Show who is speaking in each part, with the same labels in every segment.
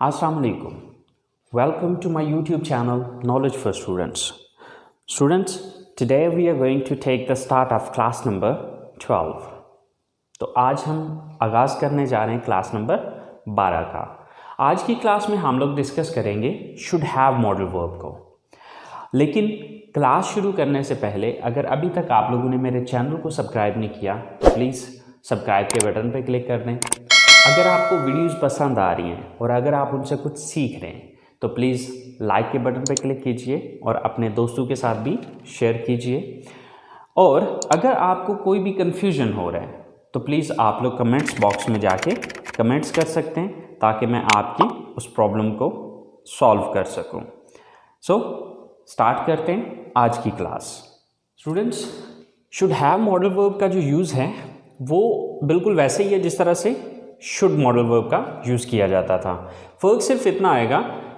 Speaker 1: Assalamu alaikum. Welcome to my YouTube channel Knowledge for Students. Students, today we are going to take the start of class number 12. तो आज हम आगाज़ करने जा रहे हैं क्लास नंबर 12 का। आज की क्लास में हम लोग डिस्कस करेंगे शुड हैव मॉडल वर्ब को। लेकिन क्लास शुरू करने से पहले अगर अभी तक आप लोगों ने मेरे चैनल को सब्सक्राइब नहीं किया तो प्लीज़ सब्सक्राइब के बटन पर क्लिक कर दें। अगर आपको वीडियोस पसंद आ रही हैं और अगर आप उनसे कुछ सीख रहे हैं तो प्लीज़ लाइक के बटन पर क्लिक कीजिए और अपने दोस्तों के साथ भी शेयर कीजिए। और अगर आपको कोई भी कन्फ्यूजन हो रहा है तो प्लीज़ आप लोग कमेंट्स बॉक्स में जाके कमेंट्स कर सकते हैं ताकि मैं आपकी उस प्रॉब्लम को सॉल्व कर सकूं। सो स्टार्ट करते हैं आज की class. Students, should have modal verb का जो यूज़ है वो बिल्कुल वैसे ही है जिस तरह से शुड मॉडल वर्ब का यूज़ किया जाता था। फ़र्क सिर्फ इतना आएगा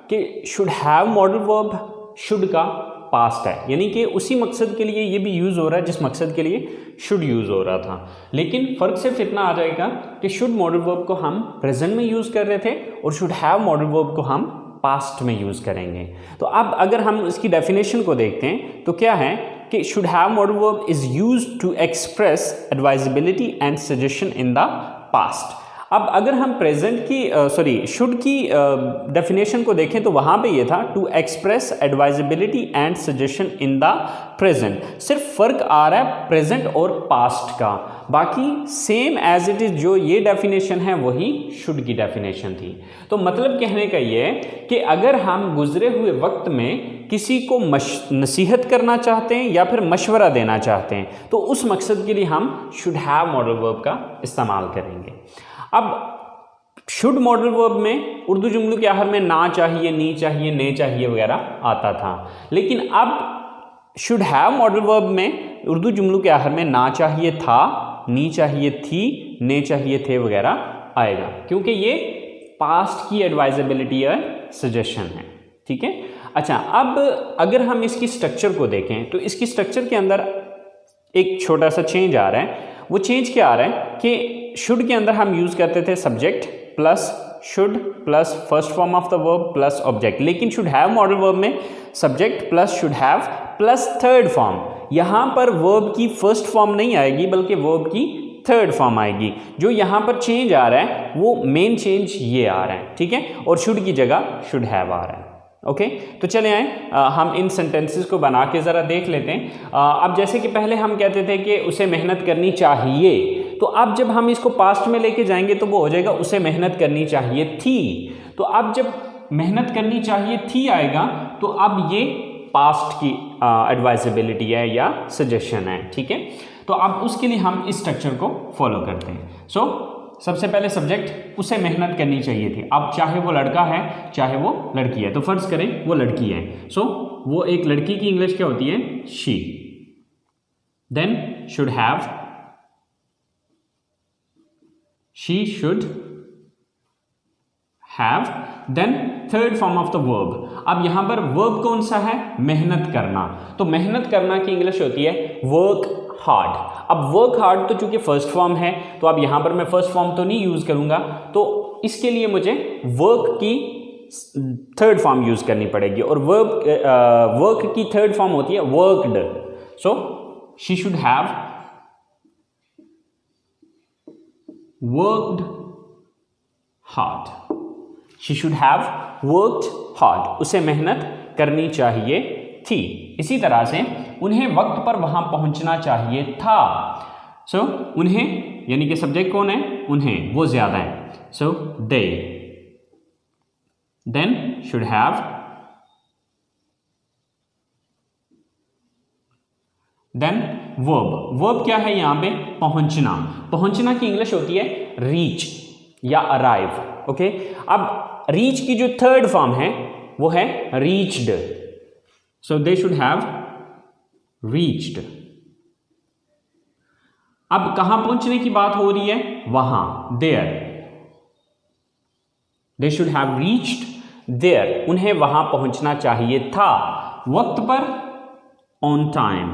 Speaker 1: कि should have modal verb should का पास्ट है, यानी कि उसी मकसद के लिए ये भी यूज़ हो रहा है जिस मकसद के लिए शुड यूज़ हो रहा था। लेकिन फ़र्क सिर्फ इतना आ जाएगा कि शुड मॉडल वर्ब को हम प्रेजेंट में यूज़ कर रहे थे और शुड हैव मॉडल वर्ब को हम पास्ट में यूज़ करेंगे। तो अब अगर हम इसकी डेफिनेशन को देखते हैं तो क्या है कि should have modal verb is used to express advisability and suggestion in the past. अब अगर हम प्रेजेंट की शुड की डेफिनेशन को देखें तो वहाँ पे ये था to express advisability and suggestion in the present. सिर्फ फ़र्क आ रहा है प्रेजेंट और पास्ट का, बाकी सेम एज इट इज़ जो ये डेफिनेशन है वही शुड की डेफिनेशन थी। तो मतलब कहने का ये है कि अगर हम गुजरे हुए वक्त में किसी को नसीहत करना चाहते हैं या फिर मशवरा देना चाहते हैं तो उस मकसद के लिए हम शुड हैव मॉडल वर्ब का इस्तेमाल करेंगे। अब शुड मॉडल वर्ब में उर्दू जुमलों के आखिर में ना चाहिए, नी चाहिए, ने चाहिए वगैरह आता था, लेकिन अब शुड हैव मॉडल वर्ब में उर्दू जुमलों के आखिर में ना चाहिए था, नी चाहिए थी, ने चाहिए थे वगैरह आएगा, क्योंकि ये पास्ट की एडवाइजेबिलिटी या सजेशन है। ठीक है। अच्छा, अब अगर हम इसकी स्ट्रक्चर को देखें तो इसकी स्ट्रक्चर के अंदर एक छोटा सा चेंज आ रहा है। वो चेंज क्या आ रहा है कि शुड के अंदर हम यूज़ करते थे subject plus should plus first form of the verb plus object, लेकिन शुड हैव मॉडल वर्ब में subject plus should have plus third form. यहाँ पर वर्ब की फर्स्ट फॉर्म नहीं आएगी बल्कि वर्ब की थर्ड फॉर्म आएगी। जो यहाँ पर चेंज आ रहा है वो मेन चेंज ये आ रहा है। ठीक है। और शुड की जगह शुड हैव आ रहा है। ओके, तो चले आए हम इन सेंटेंसेस को बना के ज़रा देख लेते हैं। अब जैसे कि पहले हम कहते थे कि उसे मेहनत करनी चाहिए, तो अब जब हम इसको पास्ट में लेके जाएंगे तो वो हो जाएगा उसे मेहनत करनी चाहिए थी। तो अब जब मेहनत करनी चाहिए थी आएगा तो अब ये पास्ट की एडवाइजेबिलिटी है या सजेशन है। ठीक है। तो अब उसके लिए हम इस स्ट्रक्चर को फॉलो करते हैं। सबसे पहले सब्जेक्ट उसे मेहनत करनी चाहिए थी। अब चाहे वो लड़का है चाहे वो लड़की है, तो फर्ज करें वो लड़की है, वो एक लड़की की इंग्लिश क्या होती है? She. Then should have, she should have, then third form of the verb. अब यहां पर वर्ब कौन सा है? मेहनत करना। तो मेहनत करना की इंग्लिश होती है वर्क हार्ड। अब वर्क हार्ड तो चूंकि फर्स्ट फॉर्म है तो अब यहां पर मैं फर्स्ट फॉर्म तो नहीं यूज करूंगा, तो इसके लिए मुझे वर्क की थर्ड फॉर्म यूज करनी पड़ेगी और वर्क की थर्ड फॉर्म होती है worked. She should have worked hard. She should have worked hard. उसे मेहनत करनी चाहिए थी। इसी तरह से उन्हें वक्त पर वहां पहुंचना चाहिए था। उन्हें यानी कि सब्जेक्ट कौन है? उन्हें, वो ज्यादा है। दे। Then should have, then verb. Verb क्या है यहां पे? पहुंचना। पहुंचना की इंग्लिश होती है रीच या अराइव। ओके। अब रीच की जो थर्ड फॉर्म है वो है reached. they should have reached। अब कहां पहुंचने की बात हो रही है? वहां, there। they should have reached there। उन्हें वहां पहुंचना चाहिए था वक्त पर, on time।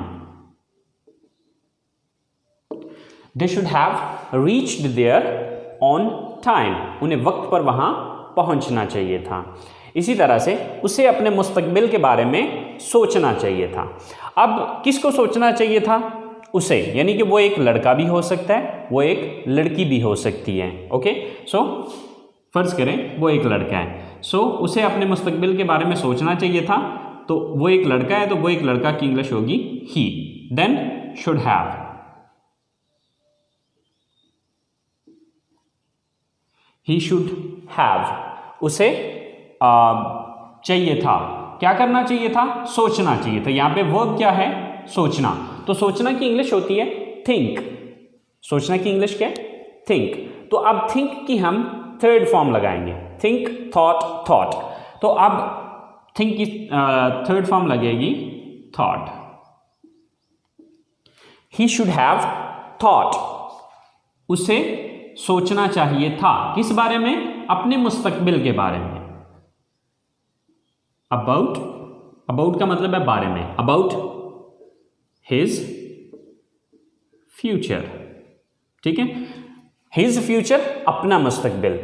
Speaker 1: they should have reached there on time। उन्हें वक्त पर वहां पहुंचना चाहिए था। इसी तरह से उसे अपने मुस्तकबिल के बारे में सोचना चाहिए था। अब किसको सोचना चाहिए था? उसे, यानी कि वो एक लड़का भी हो सकता है, वो एक लड़की भी हो सकती है। ओके, सो फर्ज करें वो एक लड़का है, सो उसे अपने मुस्तकबिल के बारे में सोचना चाहिए था। तो वो एक लड़का है, तो वो एक लड़का की इंग्लिश होगी ही। Then should have, he should have, उसे चाहिए था, क्या करना चाहिए था? सोचना चाहिए था। यहां पे वर्ब क्या है? सोचना। तो सोचना की इंग्लिश होती है थिंक। सोचना की इंग्लिश क्या है? थिंक। तो अब थिंक की हम थर्ड फॉर्म लगाएंगे, थिंक, थॉट, थॉट। तो अब थिंक की थर्ड फॉर्म लगेगी thought. He should have thought, उसे सोचना चाहिए था। किस बारे में? अपने मुस्तकबिल के बारे में। अबाउट, अबाउट का मतलब है बारे में, अबाउट हिज फ्यूचर। ठीक है, हिज फ्यूचर, अपना मुस्तकबिल।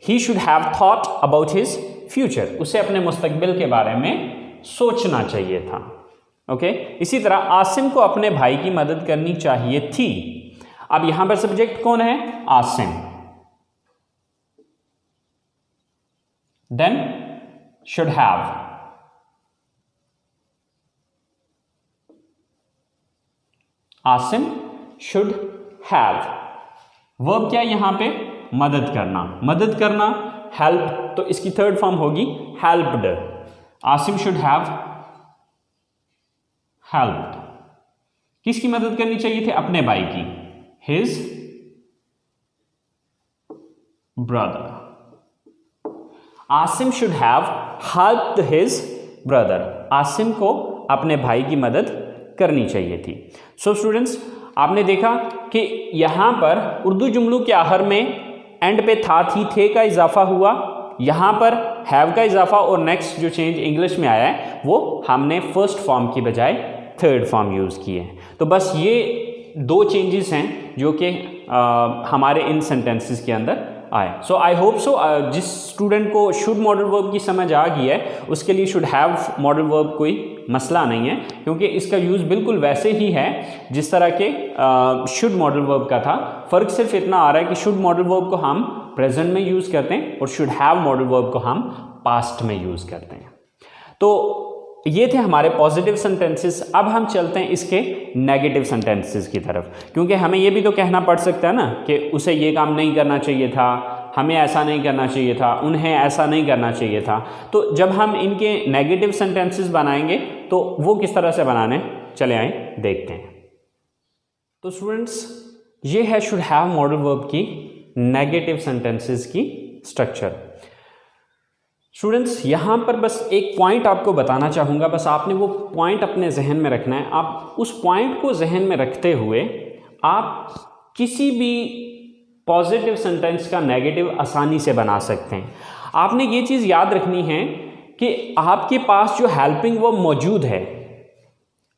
Speaker 1: He should have thought about his future, उसे अपने मुस्तकबिल के बारे में सोचना चाहिए था। ओके, इसी तरह आसिम को अपने भाई की मदद करनी चाहिए थी। अब यहां पर सब्जेक्ट कौन है? Asim. Then should have, Asim should have. Verb क्या है यहां पे? मदद करना। मदद करना, हेल्प, तो इसकी थर्ड फॉर्म होगी helped. Asim should have helped. किसकी मदद करनी चाहिए थी? अपने भाई की, his brother. Asim should have helped his brother, Asim को अपने भाई की मदद करनी चाहिए थी। सो स्टूडेंट्स, आपने देखा कि यहां पर उर्दू जुमलों के आखिर में एंड पे था, थी, थे का इजाफा हुआ, यहां पर हैव का इजाफा, और नेक्स्ट जो चेंज इंग्लिश में आया है वो हमने फर्स्ट फॉर्म की बजाय थर्ड फॉर्म यूज़ किए हैं। तो बस ये दो चेंजेस हैं जो कि हमारे इन सेंटेंसेस के अंदर आए। सो आई होप सो जिस स्टूडेंट को शुड मॉडल वर्ब की समझ आ गई है उसके लिए शुड हैव मॉडल वर्ब कोई मसला नहीं है, क्योंकि इसका यूज़ बिल्कुल वैसे ही है जिस तरह के शुड मॉडल वर्ब का था। फ़र्क सिर्फ इतना आ रहा है कि शुड मॉडल वर्ब को हम प्रेजेंट में यूज़ करते हैं और शुड हैव मॉडल वर्ब को हम पास्ट में यूज़ करते हैं। तो ये थे हमारे पॉजिटिव सेंटेंसेस। अब हम चलते हैं इसके नेगेटिव सेंटेंसेस की तरफ, क्योंकि हमें ये भी तो कहना पड़ सकता है ना कि उसे ये काम नहीं करना चाहिए था, हमें ऐसा नहीं करना चाहिए था, उन्हें ऐसा नहीं करना चाहिए था। तो जब हम इनके नेगेटिव सेंटेंसेस बनाएंगे तो वो किस तरह से बनाने, चले आए देखते हैं। तो स्टूडेंट्स, ये है शुड हैव मॉडल वर्ब की नेगेटिव सेंटेंसेस की स्ट्रक्चर। स्टूडेंट्स, यहाँ पर बस एक पॉइंट आपको बताना चाहूँगा, बस आपने वो पॉइंट अपने जहन में रखना है। आप उस पॉइंट को जहन में रखते हुए आप किसी भी पॉजिटिव सेंटेंस का नेगेटिव आसानी से बना सकते हैं। आपने ये चीज़ याद रखनी है कि आपके पास जो हेल्पिंग वर्ब मौजूद है,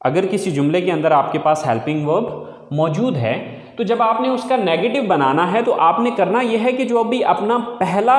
Speaker 1: अगर किसी जुमले के अंदर आपके पास हेल्पिंग वर्ब मौजूद है, तो जब आपने उसका नेगेटिव बनाना है तो आपने करना यह है कि जो अभी अपना पहला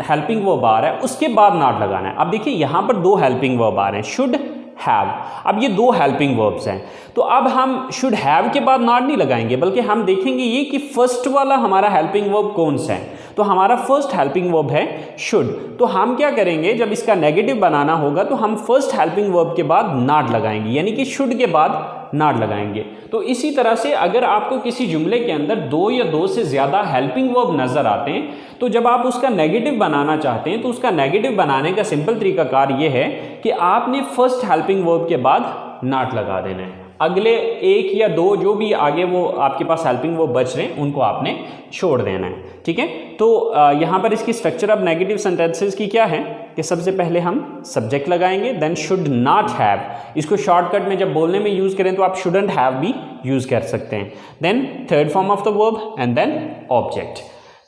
Speaker 1: हेल्पिंग वर्ब आ रहा है उसके बाद नॉट लगाना है। अब देखिए यहाँ पर दो हेल्पिंग वर्ब आ रहे हैं, शुड हैव। अब ये दो हेल्पिंग वर्ब्स हैं, तो अब हम शुड हैव के बाद नॉट नहीं लगाएंगे, बल्कि हम देखेंगे ये कि फर्स्ट वाला हमारा हेल्पिंग वर्ब कौन सा है। तो हमारा फर्स्ट हेल्पिंग वर्ब है शुड। तो हम क्या करेंगे, जब इसका नेगेटिव बनाना होगा तो हम फर्स्ट हेल्पिंग वर्ब के बाद नॉट लगाएंगे, यानी कि शुड के बाद नॉट लगाएंगे। तो इसी तरह से अगर आपको किसी जुमले के अंदर दो या दो से ज़्यादा हेल्पिंग वर्ब नज़र आते हैं, तो जब आप उसका नेगेटिव बनाना चाहते हैं तो उसका नेगेटिव बनाने का सिंपल तरीकाकार ये है कि आपने फर्स्ट हेल्पिंग वर्ब के बाद नॉट लगा देना है। अगले एक या दो जो भी आगे वो आपके पास हेल्पिंग वर्ब बच रहे हैं उनको आपने छोड़ देना है। ठीक है, तो यहाँ पर इसकी स्ट्रक्चर अब नेगेटिव सेंटेंसेस की क्या है कि सबसे पहले हम सब्जेक्ट लगाएंगे, देन शुड नॉट हैव। इसको शॉर्टकट में जब बोलने में यूज़ करें तो आप शुडंट हैव भी यूज़ कर सकते हैं। Then third form of the verb and then object.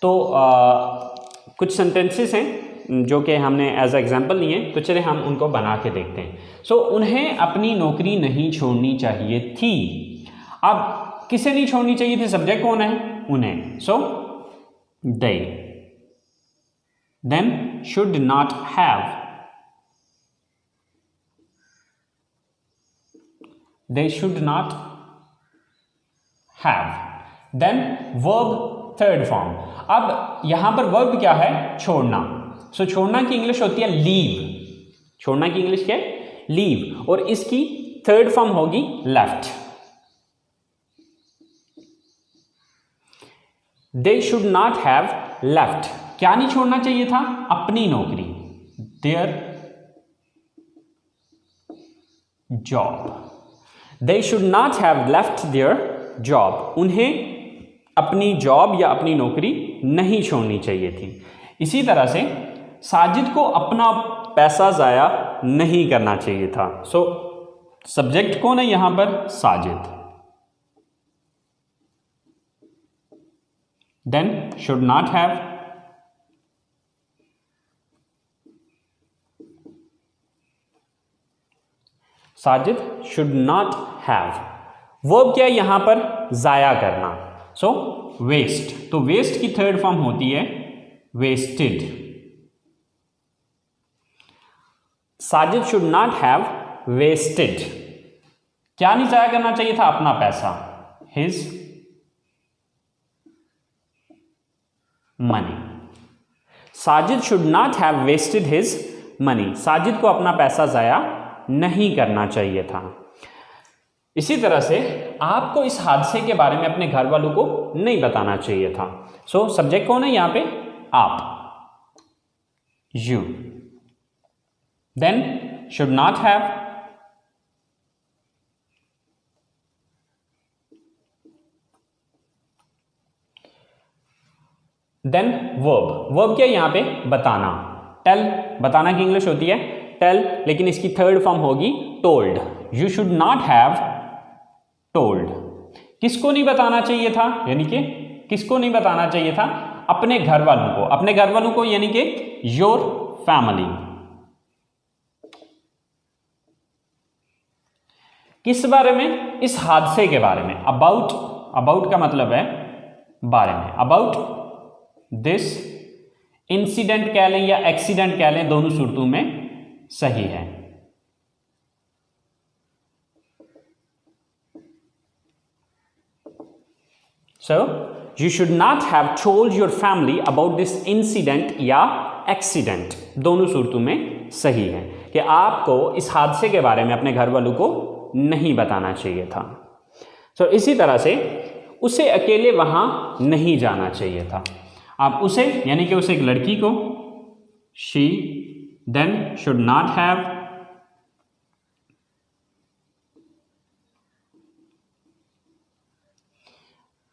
Speaker 1: तो कुछ सेंटेंसेस हैं जो कि हमने एज एग्जाम्पल लिए, तो चले हम उनको बना के देखते हैं। सो उन्हें अपनी नौकरी नहीं छोड़नी चाहिए थी। अब किसे नहीं छोड़नी चाहिए थी? सब्जेक्ट कौन है? उन्हें। सो दे। then should not have, they should not have, then verb third form. अब यहां पर वर्ब क्या है? छोड़ना। सो छोड़ना की इंग्लिश होती है लीव, छोड़ना की इंग्लिश क्या है? लीव, और इसकी थर्ड फॉर्म होगी left. They should not have left, क्या नहीं छोड़ना चाहिए था? अपनी नौकरी, their job. They should not have left their job, उन्हें अपनी जॉब या अपनी नौकरी नहीं छोड़नी चाहिए थी। इसी तरह से साजिद को अपना पैसा जाया नहीं करना चाहिए था। सो सब्जेक्ट कौन है यहां पर? Sajid. Then should not have, Sajid should not have. Verb क्या है यहां पर? जाया करना। सो वेस्ट, तो वेस्ट की थर्ड फॉर्म होती है wasted. Sajid should not have wasted, क्या नहीं जाया करना चाहिए था? अपना पैसा, his money. Sajid should not have wasted his money, Sajid को अपना पैसा जाया नहीं करना चाहिए था। इसी तरह से आपको इस हादसे के बारे में अपने घर वालों को नहीं बताना चाहिए था। सो सब्जेक्ट कौन है यहां पे? आप, you. Then should not have, then verb. Verb क्या है यहां पे? बताना। टेल, बताना की इंग्लिश होती है टेल, लेकिन इसकी थर्ड फॉर्म होगी told. You should not have told, किसको नहीं बताना चाहिए था? यानी कि किसको नहीं बताना चाहिए था? अपने घर वालों को, अपने घर वालों को यानी कि योर फैमिली। किस बारे में? इस हादसे के बारे में। अबाउट, अबाउट का मतलब है बारे में। अबाउट दिस इंसिडेंट कह लें या एक्सीडेंट कह लें, दोनों सूरतों में सही है। So, you should not have told your family about this incident या accident, दोनों सूरतों में सही है कि आपको इस हादसे के बारे में अपने घर वालों को नहीं बताना चाहिए था। So, इसी तरह से उसे अकेले वहां नहीं जाना चाहिए था। आप उसे यानी कि उसे एक लड़की को, she then should not have,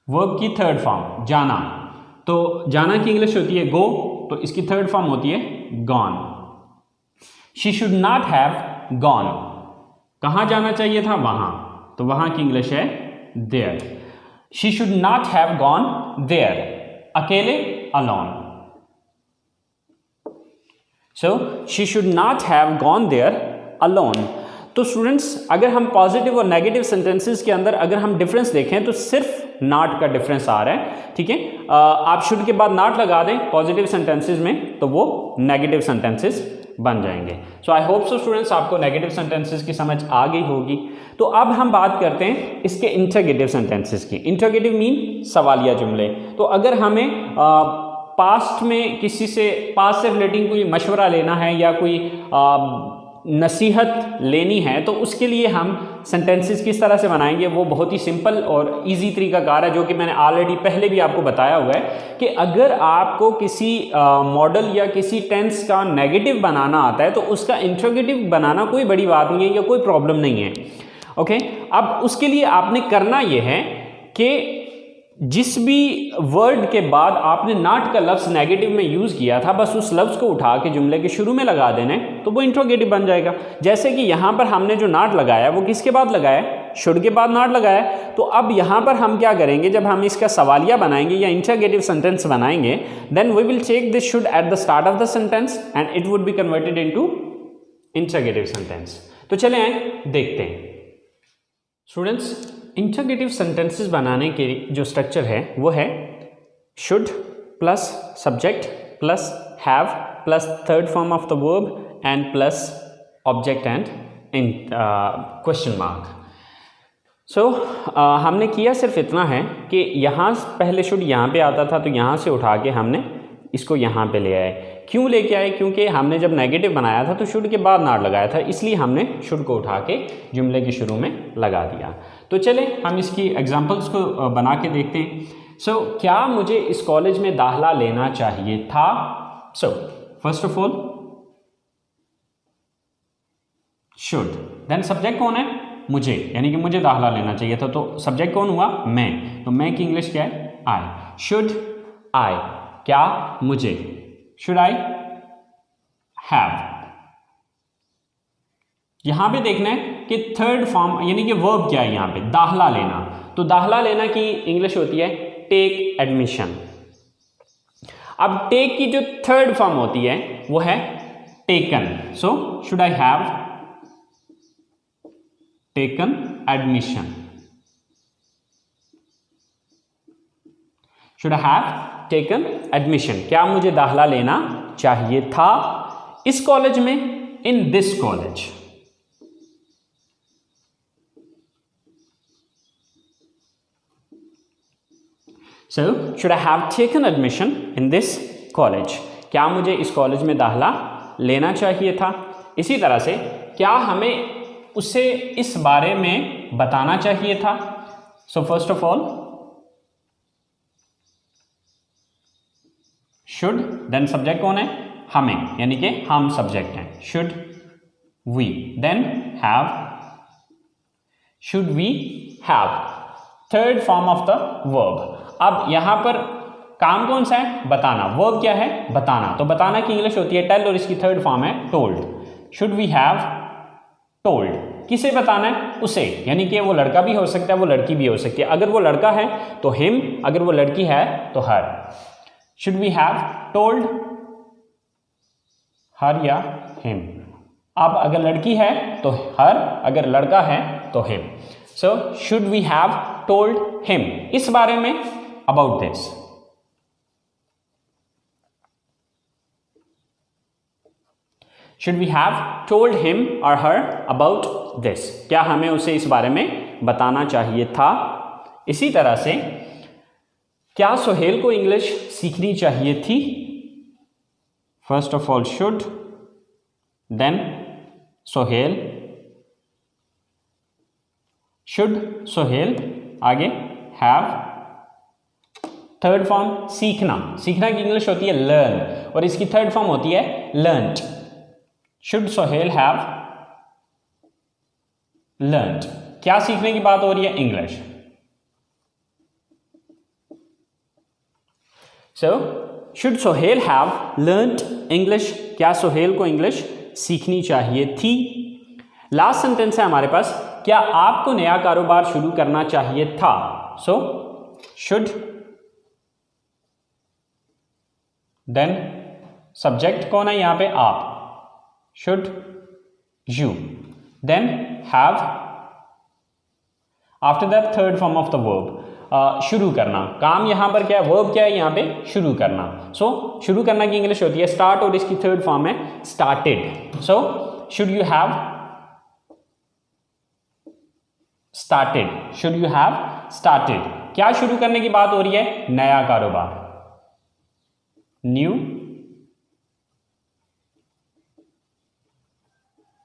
Speaker 1: verb की थर्ड फॉर्म जाना, तो जाना की इंग्लिश होती है गो, तो इसकी थर्ड फॉर्म होती है gone. She should not have gone, कहां जाना चाहिए था? वहां, तो वहां की इंग्लिश है there. She should not have gone there, अकेले alone. So she should not have gone there alone. तो स्टूडेंट्स, अगर हम पॉजिटिव और नेगेटिव सेंटेंसेस के अंदर अगर हम डिफरेंस देखें तो सिर्फ नॉट का डिफरेंस आ रहा है, ठीक है। आप शुड के बाद नॉट लगा दें पॉजिटिव सेंटेंसेस में तो वो नेगेटिव सेंटेंसेस बन जाएंगे। सो आई होप सो स्टूडेंट्स आपको नेगेटिव सेंटेंसेस की समझ आ गई होगी। तो अब हम बात करते हैं इसके इंटरोगेटिव सेंटेंसेस की। इंटरोगेटिव मीन सवालिया जुमले। तो अगर हमें पास्ट में किसी से, पास्ट से रिलेटिंग कोई मशवरा लेना है या कोई नसीहत लेनी है तो उसके लिए हम सेंटेंसेस किस तरह से बनाएंगे, वो बहुत ही सिंपल और इजी तरीकाकार है, जो कि मैंने ऑलरेडी पहले भी आपको बताया हुआ है कि अगर आपको किसी मॉडल या किसी टेंस का नेगेटिव बनाना आता है तो उसका इंटरोगेटिव बनाना कोई बड़ी बात नहीं है या कोई प्रॉब्लम नहीं है। ओके, अब उसके लिए आपने करना यह है कि जिस भी वर्ड के बाद आपने नॉट का लफ्ज़ नेगेटिव में यूज़ किया था, बस उस लफ्ज़ को उठा के जुमले के शुरू में लगा देने तो वो इंट्रोगेटिव बन जाएगा। जैसे कि यहाँ पर हमने जो नॉट लगाया वो किसके बाद लगाया? शुड के बाद नॉट लगाया। तो अब यहाँ पर हम क्या करेंगे, जब हम इसका सवालिया बनाएंगे या इंट्रोगेटिव सेंटेंस बनाएंगे, then we will take this should at the start of the sentence and it would be converted into interrogative sentence. तो चले आए देखते हैं स्टूडेंट्स। इंटरोगेटिव सेंटेंसेस बनाने के जो स्ट्रक्चर है वो है should plus subject plus have plus third form of the verb and plus object and in question mark. So हमने किया सिर्फ इतना है कि यहाँ पहले शुड यहाँ पे आता था, तो यहाँ से उठा के हमने इसको यहाँ पे ले आए। क्यों लेके आए? क्योंकि हमने जब नेगेटिव बनाया था तो शुड के बाद नॉट लगाया था, इसलिए हमने शुड को उठा के जुमले के शुरू में लगा दिया। तो चले हम इसकी एग्जांपल्स को बना के देखते हैं। सो क्या मुझे इस कॉलेज में दाखिला लेना चाहिए था? So first of all should, then subject कौन है? मुझे, यानी कि मुझे दाखिला लेना चाहिए था, तो सब्जेक्ट कौन हुआ? मैं। तो मैं की इंग्लिश क्या है? आई। शुड आई, क्या मुझे, शुड आई हैव। यहां पे देखना है कि थर्ड फॉर्म यानी कि वर्ब क्या है यहाँ पे? दाखिला लेना। तो दाखिला लेना की इंग्लिश होती है टेक एडमिशन। अब टेक की जो थर्ड फॉर्म होती है वो है taken. So should I have taken admission, should I have taken admission, क्या मुझे दाखिला लेना चाहिए था इस कॉलेज में, in this college. So should I have taken admission in this college, क्या मुझे इस कॉलेज में दाखिला लेना चाहिए था। इसी तरह से क्या हमें उसे इस बारे में बताना चाहिए था। So first of all should, then subject कौन है? हमें, यानी कि हम सब्जेक्ट हैं। Should we, then have, should we have, third form of the verb. अब यहां पर काम कौन सा है? बताना। वर्ब क्या है? बताना। तो बताना की इंग्लिश होती है टेल और इसकी थर्ड फॉर्म है told. Should we have told, किसे बताना है? उसे, यानी कि वो लड़का भी हो सकता है, वो लड़की भी हो सकती है। अगर वो लड़का है तो हिम, अगर वो लड़की है तो her. Should we have told her या हिम। अब अगर लड़की है तो हर, अगर लड़का है तो हिम। So should we have told him, इस बारे में, about this. Should we have told him or her about this? क्या हमें उसे इस बारे में बताना चाहिए था। इसी तरह से क्या सोहेल को इंग्लिश सीखनी चाहिए थी? First of all should, then Sohail, should Sohail, आगे हैव, थर्ड फॉर्म सीखना। सीखना की इंग्लिश होती है लर्न और इसकी थर्ड फॉर्म होती है learned. Should Sohail have learned, क्या सीखने की बात हो रही है? English. So should Sohail have learned English, क्या सोहेल को इंग्लिश सीखनी चाहिए थी। लास्ट सेंटेंस है हमारे पास, क्या आपको नया कारोबार शुरू करना चाहिए था। सो शुड, देन सब्जेक्ट कौन है यहां पे? आप। Should you, then have, after that third form of the verb शुरू करना। काम यहां पर क्या है? वर्ब क्या है यहां पे? शुरू करना। सो शुरू करना की इंग्लिश होती है स्टार्ट और इसकी थर्ड फॉर्म है started. So should you have started, should you have started, क्या शुरू करने की बात हो रही है? नया कारोबार, new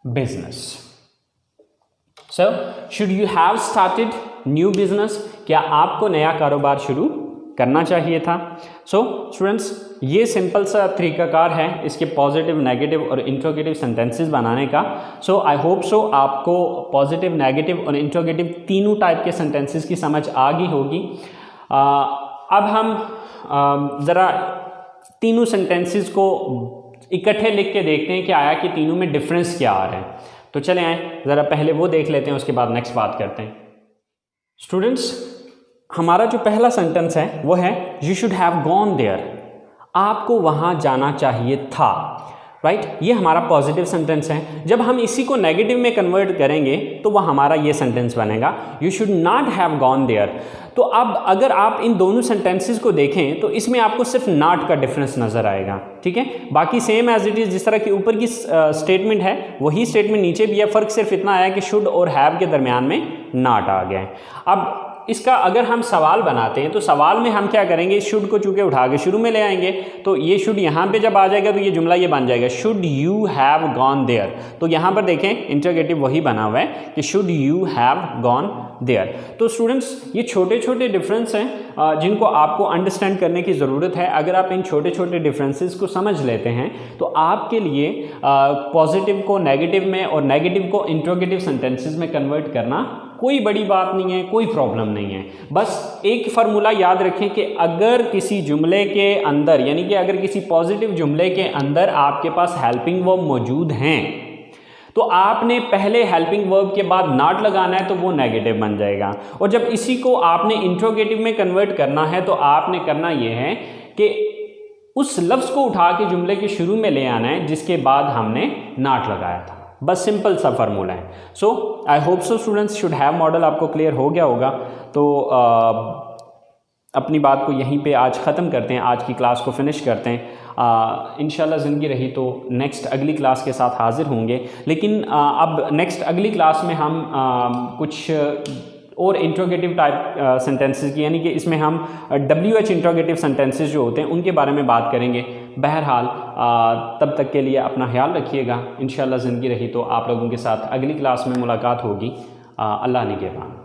Speaker 1: business. So should you have started new business, क्या आपको नया कारोबार शुरू करना चाहिए था। सो स्टूडेंट्स, ये सिंपल सा तरीकाकार है इसके पॉजिटिव, नेगेटिव और इंट्रोगेटिव सेंटेंसेस बनाने का। सो आई होप सो आपको पॉजिटिव, नेगेटिव और इंट्रोगेटिव तीनों टाइप के सेंटेंसेस की समझ आ गई होगी। अब हम ज़रा तीनों सेंटेंसेस को इकट्ठे लिख के देखते हैं कि आया कि तीनों में डिफरेंस क्या आ रहे हैं। तो चले आए ज़रा पहले वो देख लेते हैं, उसके बाद नेक्स्ट बात करते हैं। स्टूडेंट्स, हमारा जो पहला सेंटेंस है वो है you should have gone there, आपको वहाँ जाना चाहिए था। राइट, ये हमारा पॉजिटिव सेंटेंस है। जब हम इसी को नेगेटिव में कन्वर्ट करेंगे तो वह हमारा ये सेंटेंस बनेगा, you should not have gone there. तो अब अगर आप इन दोनों सेंटेंसेस को देखें तो इसमें आपको सिर्फ नॉट का डिफरेंस नज़र आएगा, ठीक है। बाकी सेम एज इट इज़, जिस तरह की ऊपर की स्टेटमेंट है वही स्टेटमेंट नीचे भी है, फ़र्क सिर्फ इतना आया कि शुड और हैव के दरमियान में नॉट आ गया है। अब इसका अगर हम सवाल बनाते हैं तो सवाल में हम क्या करेंगे, इस शुड को चूँकि उठा के शुरू में ले आएंगे, तो ये शुड यहाँ पे जब आ जाएगा तो ये जुमला ये बन जाएगा, should you have gone there. तो यहाँ पर देखें इंटरोगेटिव वही बना हुआ है कि should you have gone there. तो स्टूडेंट्स, ये छोटे छोटे डिफरेंस हैं जिनको आपको अंडरस्टैंड करने की ज़रूरत है। अगर आप इन छोटे छोटे डिफरेंसेस को समझ लेते हैं तो आपके लिए पॉजिटिव को नेगेटिव में और नेगेटिव को इंटरोगेटिव सेंटेंसेस में कन्वर्ट करना कोई बड़ी बात नहीं है, कोई प्रॉब्लम नहीं है। बस एक फार्मूला याद रखें कि अगर किसी जुमले के अंदर, यानी कि अगर किसी पॉजिटिव जुमले के अंदर आपके पास हेल्पिंग वर्ब मौजूद हैं तो आपने पहले हेल्पिंग वर्ब के बाद नॉट लगाना है, तो वो नेगेटिव बन जाएगा। और जब इसी को आपने इंट्रोगेटिव में कन्वर्ट करना है तो आपने करना ये है कि उस लफ्ज़ को उठा के जुमले के शुरू में ले आना है जिसके बाद हमने नॉट लगाया था। बस सिंपल सा फार्मूला है। So I hope so students, should have modal आपको क्लियर हो गया होगा। तो अपनी बात को यहीं पे आज ख़त्म करते हैं, आज की क्लास को फिनिश करते हैं। इंशाल्लाह ज़िंदगी रही तो नेक्स्ट अगली क्लास के साथ हाज़िर होंगे। लेकिन अब नेक्स्ट अगली क्लास में हम कुछ और इंट्रोगेटिव टाइप सेंटेंसेस की, यानी कि इसमें हम WH इंट्रोगेटिव सेंटेंसेस जो होते हैं उनके बारे में बात करेंगे। बहरहाल तब तक के लिए अपना ख्याल रखिएगा। इंशाल्लाह ज़िंदगी रही तो आप लोगों के साथ अगली क्लास में मुलाकात होगी। अल्लाह निगहबान।